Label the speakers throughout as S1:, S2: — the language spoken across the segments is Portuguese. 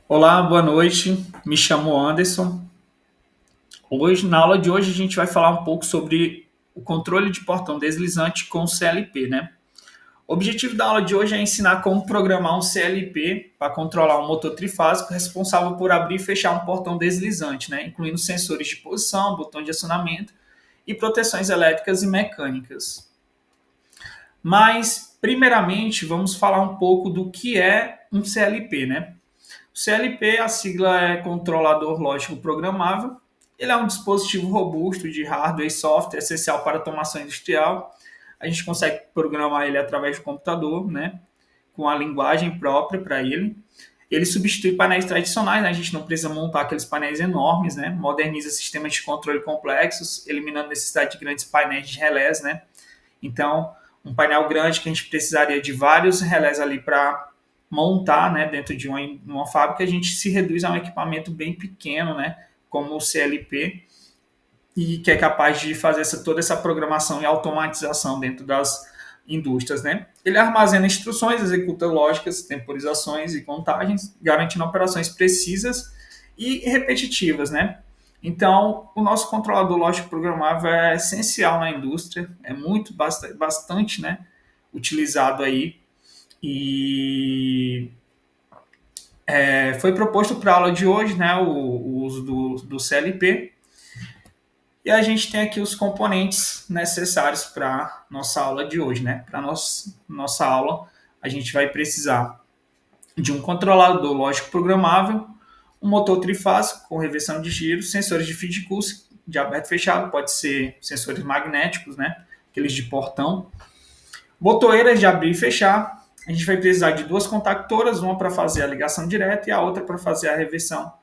S1: Olá, boa noite. Me chamo Anderson. Na aula de hoje, a gente vai falar um pouco sobre o controle de portão deslizante com CLP, né? O objetivo da aula de hoje é ensinar como programar um CLP para controlar um motor trifásico responsável por abrir e fechar um portão deslizante, né? Incluindo sensores de posição, botão de acionamento e proteções elétricas e mecânicas. Mas, primeiramente, vamos falar um pouco do que é um CLP, né? O CLP, a sigla é Controlador Lógico Programável. Ele é um dispositivo robusto de hardware e software essencial para automação industrial. A gente consegue programar ele através do computador, né, com a linguagem própria para ele. Ele substitui painéis tradicionais, né, a gente não precisa montar aqueles painéis enormes, né, moderniza sistemas de controle complexos, eliminando a necessidade de grandes painéis de relés, né. Então, um painel grande que a gente precisaria de vários relés ali para montar, né, dentro de uma fábrica, a gente se reduz a um equipamento bem pequeno, né, como o CLP, e que é capaz de fazer toda essa programação e automatização dentro das indústrias, né? Ele armazena instruções, executa lógicas, temporizações e contagens, garantindo operações precisas e repetitivas, né? Então, o nosso controlador lógico programável é essencial na indústria, é bastante, né, utilizado aí e foi proposto para a aula de hoje, né, o uso do CLP. E a gente tem aqui os componentes necessários para nossa aula de hoje, né? Para nossa aula, a gente vai precisar de um controlador lógico programável, um motor trifásico com reversão de giro, sensores de feed curso, de aberto e fechado, pode ser sensores magnéticos, né? Aqueles de portão, botoeiras de abrir e fechar. A gente vai precisar de duas contactoras, uma para fazer a ligação direta e a outra para fazer a reversão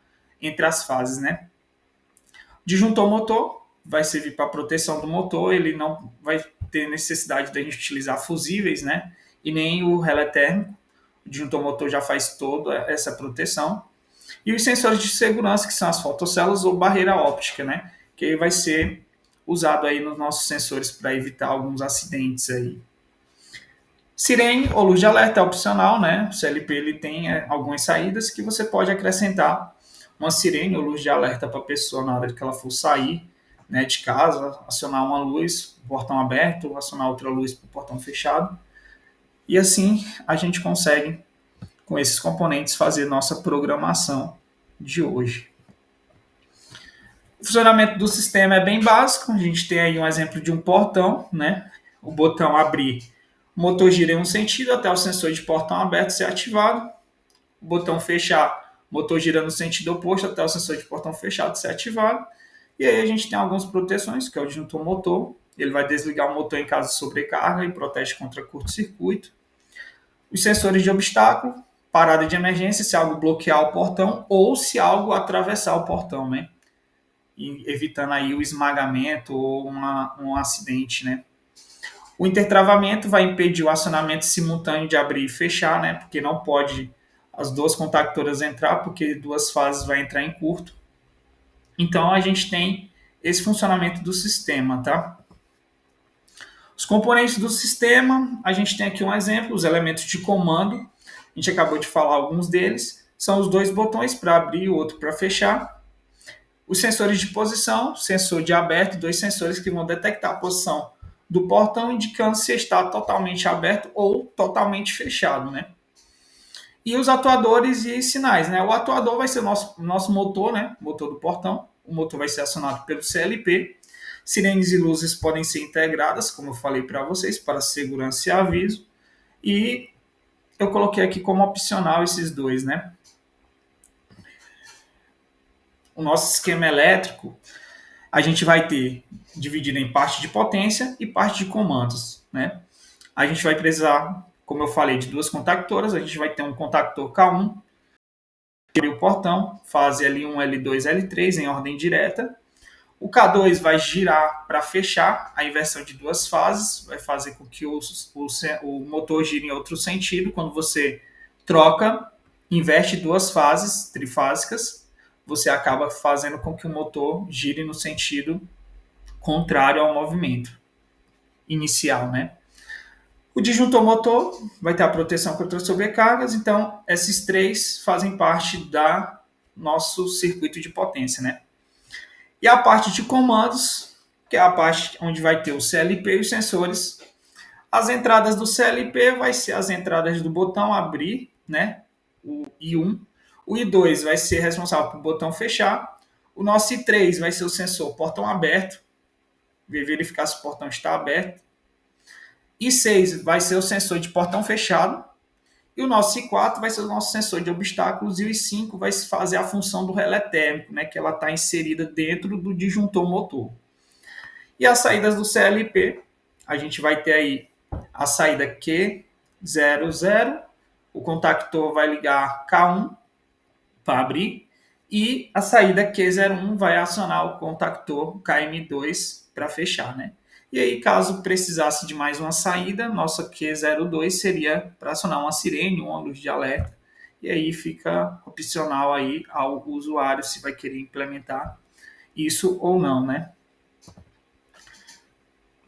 S1: entre as fases, né? Disjuntor motor vai servir para proteção do motor, ele não vai ter necessidade da gente utilizar fusíveis, né? E nem o relé térmico. O disjuntor motor já faz toda essa proteção. E os sensores de segurança, que são as fotocélulas ou barreira óptica, né? Que vai ser usado aí nos nossos sensores para evitar alguns acidentes aí. Sirene ou luz de alerta é opcional, né? O CLP ele tem algumas saídas que você pode acrescentar uma sirene ou luz de alerta para a pessoa na hora que ela for sair, né, de casa, acionar uma luz, portão aberto, acionar outra luz para o portão fechado. E assim a gente consegue, com esses componentes, fazer nossa programação de hoje. O funcionamento do sistema é bem básico. A gente tem aí um exemplo de um portão, né? O botão abrir, o motor gira em um sentido até o sensor de portão aberto ser ativado. O botão fechar, o motor gira no sentido oposto até o sensor de portão fechado ser ativado. E aí a gente tem algumas proteções, que é o disjuntor motor. Ele vai desligar o motor em caso de sobrecarga e protege contra curto-circuito. Os sensores de obstáculo, parada de emergência se algo bloquear o portão ou se algo atravessar o portão, né? E evitando aí o esmagamento ou um acidente, né? O intertravamento vai impedir o acionamento simultâneo de abrir e fechar, né? Porque não pode as duas contactoras entrar, porque duas fases vai entrar em curto. Então a gente tem esse funcionamento do sistema, tá? Os componentes do sistema, a gente tem aqui um exemplo, os elementos de comando. A gente acabou de falar alguns deles. São os dois botões para abrir e o outro para fechar. Os sensores de posição, sensor de aberto, dois sensores que vão detectar a posição do portão, indicando se está totalmente aberto ou totalmente fechado, né? E os atuadores e sinais, né? O atuador vai ser o nosso motor, né? Motor do portão. O motor vai ser acionado pelo CLP. Sirenes e luzes podem ser integradas, como eu falei para vocês, para segurança e aviso. E eu coloquei aqui como opcional esses dois, né? O nosso esquema elétrico, a gente vai ter dividido em parte de potência e parte de comandos, né? A gente vai precisar, como eu falei, de duas contactoras. A gente vai ter um contactor K1, abrir o portão, fase L1, L2, L3 em ordem direta. O K2 vai girar para fechar a inversão de duas fases, vai fazer com que o motor gire em outro sentido. Quando você troca, inverte duas fases trifásicas, você acaba fazendo com que o motor gire no sentido contrário ao movimento inicial, né? O disjuntor motor vai ter a proteção contra sobrecargas, então esses três fazem parte da nosso circuito de potência, né? E a parte de comandos, que é a parte onde vai ter o CLP e os sensores. As entradas do CLP vai ser as entradas do botão abrir, né? O I1. O I2 vai ser responsável pelo botão fechar. O nosso I3 vai ser o sensor portão aberto, verificar se o portão está aberto. I6 vai ser o sensor de portão fechado. E o nosso I4 vai ser o nosso sensor de obstáculos. E o I5 vai fazer a função do relé térmico, né, que ela está inserida dentro do disjuntor motor. E as saídas do CLP, a gente vai ter aí a saída Q00, o contactor vai ligar K1 para abrir, e a saída Q01 vai acionar o contactor KM2 para fechar, né? E aí, caso precisasse de mais uma saída, nossa Q02 seria para acionar uma sirene, uma luz de alerta, e aí fica opcional aí ao usuário se vai querer implementar isso ou não, né?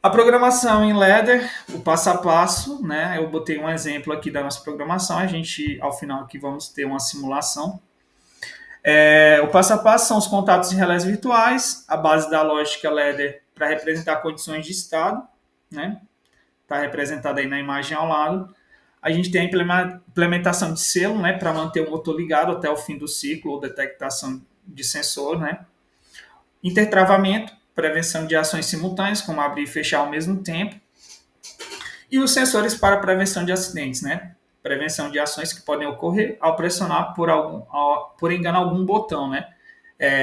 S1: A programação em Ladder, o passo a passo, né? Eu botei um exemplo aqui da nossa programação, a gente, ao final aqui, vamos ter uma simulação. O passo a passo são os contatos em relés virtuais, a base da lógica Ladder para representar condições de estado, né? Está representada aí na imagem ao lado. A gente tem a implementação de selo, né? Para manter o motor ligado até o fim do ciclo, ou detectação de sensor, né? Intertravamento, prevenção de ações simultâneas, como abrir e fechar ao mesmo tempo. E os sensores para prevenção de acidentes, né? Prevenção de ações que podem ocorrer ao pressionar por engano algum botão, né?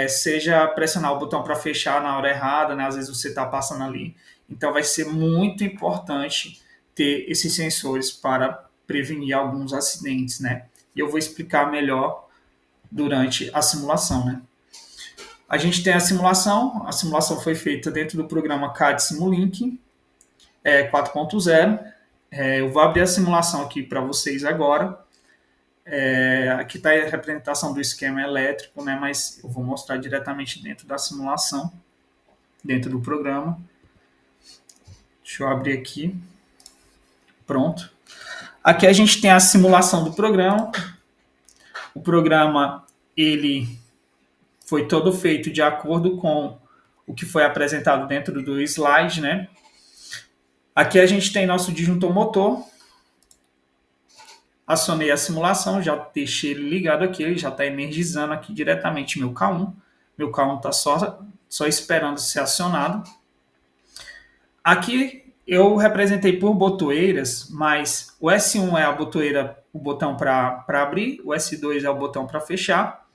S1: Seja pressionar o botão para fechar na hora errada, né? Às vezes você está passando ali. Então vai ser muito importante ter esses sensores para prevenir alguns acidentes, né? E eu vou explicar melhor durante a simulação, né? A gente tem a simulação foi feita dentro do programa CAD Simulink 4.0. Eu vou abrir a simulação aqui para vocês agora. Aqui está a representação do esquema elétrico, né, mas eu vou mostrar diretamente dentro da simulação, dentro do programa. Deixa eu abrir aqui. Pronto. Aqui a gente tem a simulação do programa. O programa, ele foi todo feito de acordo com o que foi apresentado dentro do slide, né? Aqui a gente tem nosso disjuntor motor. Acionei a simulação, já deixei ele ligado aqui, ele já está energizando aqui diretamente meu K1. Meu K1 está só esperando ser acionado. Aqui eu representei por botoeiras, mas o S1 é a botoeira, o botão para abrir, o S2 é o botão para fechar,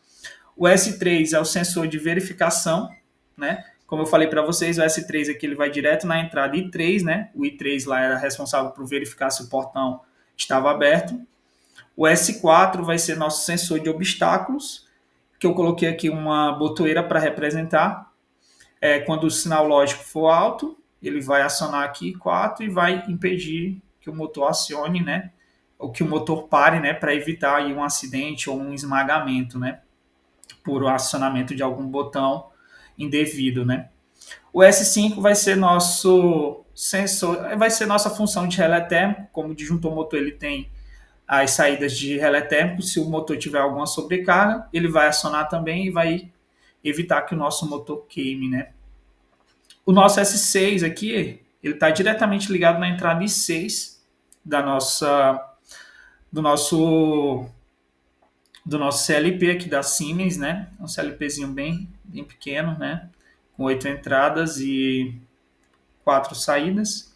S1: o S3 é o sensor de verificação, né? Como eu falei para vocês, o S3 aqui ele vai direto na entrada I3, né? O I3 lá era responsável por verificar se o portão estava aberto. O S4 vai ser nosso sensor de obstáculos, que eu coloquei aqui uma botoeira para representar. Quando o sinal lógico for alto, ele vai acionar aqui 4 e vai impedir que o motor acione, né? Ou que o motor pare, né? Para evitar aí um acidente ou um esmagamento, né? Por acionamento de algum botão indevido, né? O S5 vai ser nosso sensor, vai ser nossa função de relé térmico, como o disjuntor motor ele tem as saídas de relé térmico, se o motor tiver alguma sobrecarga, ele vai acionar também e vai evitar que o nosso motor queime, né? O nosso S6 aqui, ele está diretamente ligado na entrada I6 do nosso CLP aqui da Siemens, né? Um CLPzinho bem pequeno, né? Com 8 entradas e 4 saídas.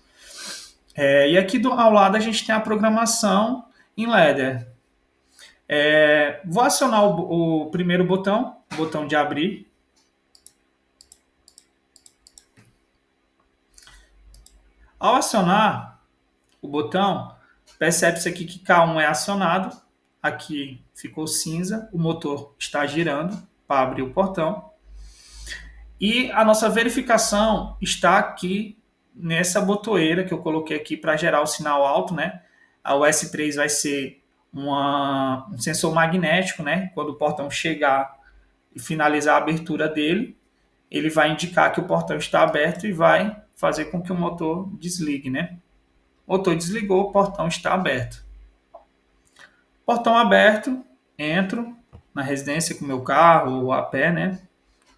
S1: E aqui ao lado a gente tem a programação em Ladder. Vou acionar o primeiro botão, o botão de abrir. Ao acionar o botão, percebe-se aqui que K1 é acionado, aqui ficou cinza, o motor está girando para abrir o portão. E a nossa verificação está aqui nessa botoeira que eu coloquei aqui para gerar o sinal alto, né? A S3 vai ser um sensor magnético, né? Quando o portão chegar e finalizar a abertura dele, ele vai indicar que o portão está aberto e vai fazer com que o motor desligue, né? O motor desligou, o portão está aberto. Portão aberto, entro na residência com o meu carro ou a pé, né?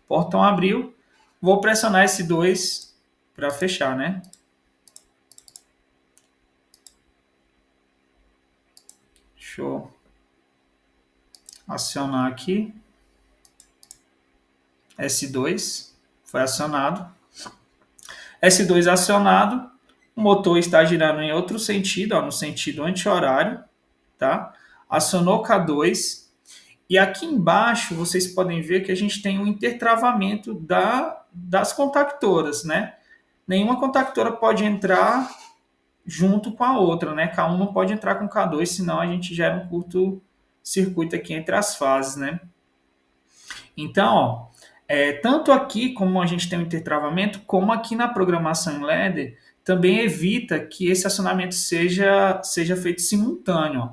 S1: Portão abriu, vou pressionar esse 2 para fechar, né? Deixa eu acionar aqui. S2 foi acionado. S2 acionado, o motor está girando em outro sentido, ó, no sentido anti-horário, tá? Acionou K2 e aqui embaixo vocês podem ver que a gente tem um intertravamento das contactoras, né? Nenhuma contactora pode entrar junto com a outra, né? K1 não pode entrar com K2, senão a gente gera um curto-circuito aqui entre as fases, né? Então, ó, tanto aqui como a gente tem um intertravamento, como aqui na programação em ladder, também evita que esse acionamento seja feito simultâneo. Ó.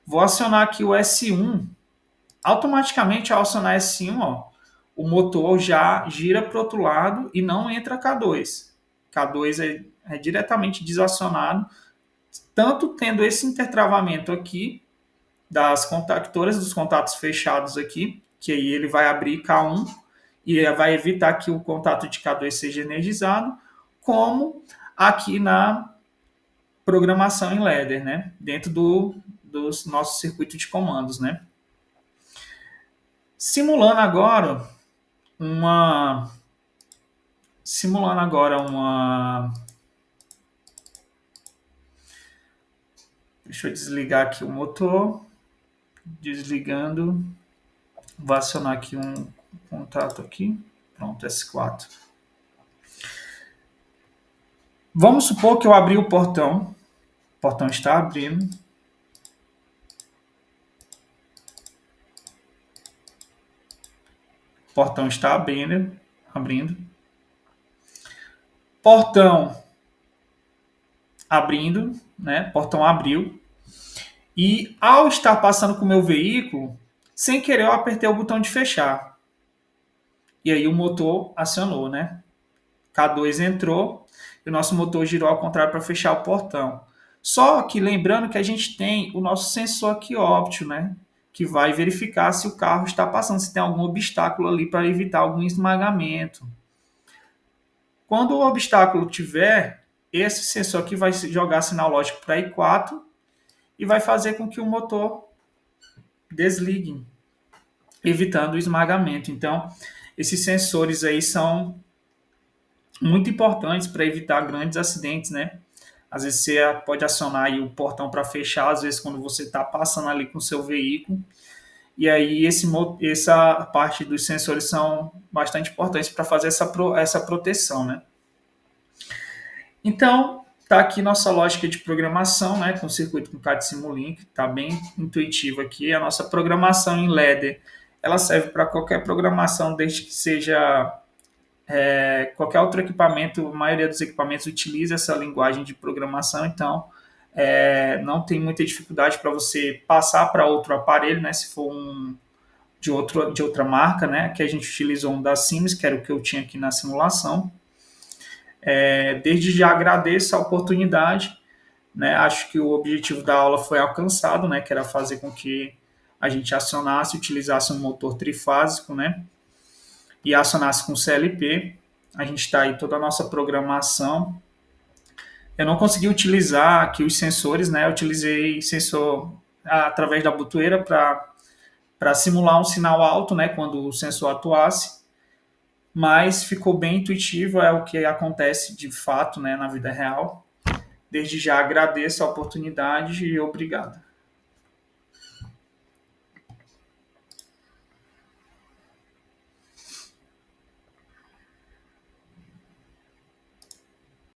S1: Vou acionar aqui o S1, automaticamente ao acionar S1, ó, o motor já gira para o outro lado e não entra K2. K2 é diretamente desacionado, tanto tendo esse intertravamento aqui das contactoras, dos contatos fechados aqui, que aí ele vai abrir K1 e vai evitar que o contato de K2 seja energizado, como aqui na programação em ladder, né? Dentro do nosso circuito de comandos, né? Simulando agora uma deixa eu desligar aqui o motor, desligando, vou acionar aqui um contato aqui, pronto, S4. Vamos supor que eu abri o portão está abrindo. O portão está abrindo. Portão abrindo, né? Portão abriu. E ao estar passando com o meu veículo, sem querer eu apertei o botão de fechar. E aí o motor acionou, né? K2 entrou e o nosso motor girou ao contrário para fechar o portão. Só que lembrando que a gente tem o nosso sensor aqui óptico, né? Que vai verificar se o carro está passando, se tem algum obstáculo ali para evitar algum esmagamento. Quando o obstáculo tiver, esse sensor aqui vai jogar sinal lógico para I4 e vai fazer com que o motor desligue, evitando o esmagamento. Então, esses sensores aí são muito importantes para evitar grandes acidentes, né? Às vezes você pode acionar aí o portão para fechar, às vezes quando você está passando ali com o seu veículo. E aí essa parte dos sensores são bastante importantes para fazer essa proteção, né? Então, tá aqui nossa lógica de programação, né? Com circuito com CAD Simulink, tá bem intuitivo aqui. A nossa programação em ladder, ela serve para qualquer programação, desde que seja qualquer outro equipamento, a maioria dos equipamentos utiliza essa linguagem de programação, então não tem muita dificuldade para você passar para outro aparelho, né, se for de outra marca, né, que a gente utilizou um da Siemens, que era o que eu tinha aqui na simulação. Desde já agradeço a oportunidade, né, acho que o objetivo da aula foi alcançado, né, que era fazer com que a gente acionasse, utilizasse um motor trifásico, né, e acionasse com CLP. A gente está aí toda a nossa programação. Eu não consegui utilizar aqui os sensores, né? Eu utilizei sensor através da botoeira para simular um sinal alto, né? Quando o sensor atuasse. Mas ficou bem intuitivo, é o que acontece de fato, né? Na vida real. Desde já agradeço a oportunidade e obrigado.